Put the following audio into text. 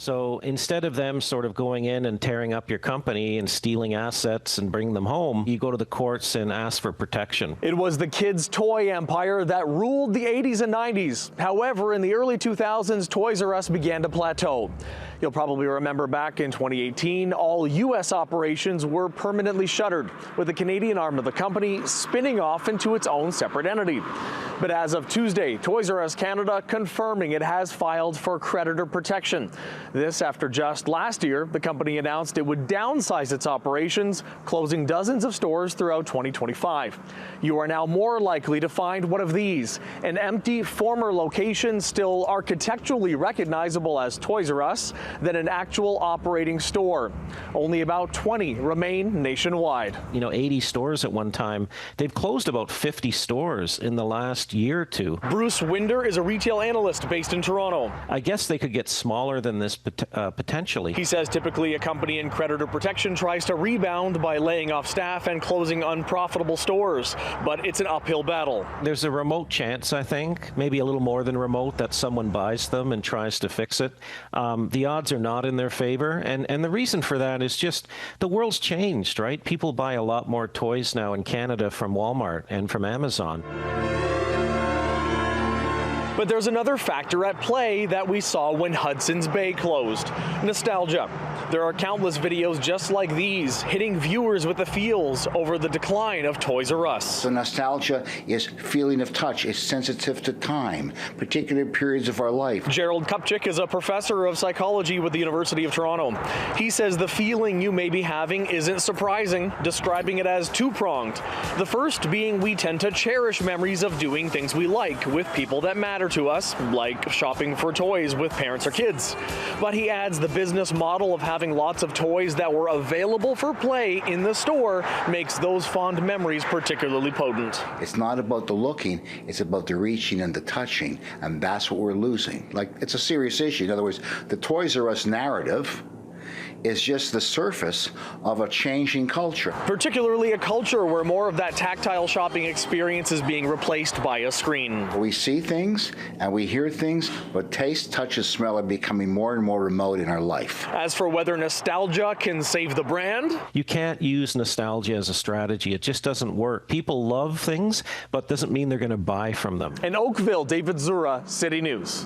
So instead of them sort of going in and tearing up your company and stealing assets and bringing them home, you go to the courts and ask for protection. It was the kids' toy empire that ruled the 80s and 90s. However, in the early 2000s, Toys R Us began to plateau. You'll probably remember back in 2018, all U.S. operations were permanently shuttered, with the Canadian arm of the company spinning off into its own separate entity. But as of Tuesday, Toys R Us Canada confirming it has filed for creditor protection. This after just last year, the company announced it would downsize its operations, closing dozens of stores throughout 2025. You are now more likely to find one of these, an empty former location still architecturally recognizable as Toys R Us, than an actual operating store. Only about 20 remain nationwide. 80 stores at one time. They've closed about 50 stores in the last year or two. Bruce Winder is a retail analyst based in Toronto. I guess they could get smaller than this potentially. He says typically a company in creditor protection tries to rebound by laying off staff and closing unprofitable stores, but it's an uphill battle. There's a remote chance, I think, maybe a little more than remote, that someone buys them and tries to fix it. The odds are not in their favor, and the reason for that is just the world's changed, right? People buy a lot more toys now in Canada from Walmart and from Amazon. But there's another factor at play that we saw when Hudson's Bay closed: nostalgia. There are countless videos just like these hitting viewers with the feels over the decline of Toys R Us. So nostalgia is feeling of touch. It's sensitive to time, particular periods of our life. Gerald Kupchik is a professor of psychology with the University of Toronto. He says the feeling you may be having isn't surprising, describing it as two-pronged. The first being we tend to cherish memories of doing things we like with people that matter to us, like shopping for toys with parents or kids. But he adds the business model of having lots of toys that were available for play in the store makes those fond memories particularly potent. It's not about the looking, it's about the reaching and the touching, and that's what we're losing. Like, it's a serious issue. In other words, the Toys R Us narrative is just the surface of a changing culture. Particularly a culture where more of that tactile shopping experience is being replaced by a screen. We see things and we hear things, but taste, touch, and smell are becoming more and more remote in our life. As for whether nostalgia can save the brand, you can't use nostalgia as a strategy. It just doesn't work. People love things, but doesn't mean they're going to buy from them. In Oakville, David Zura, City News.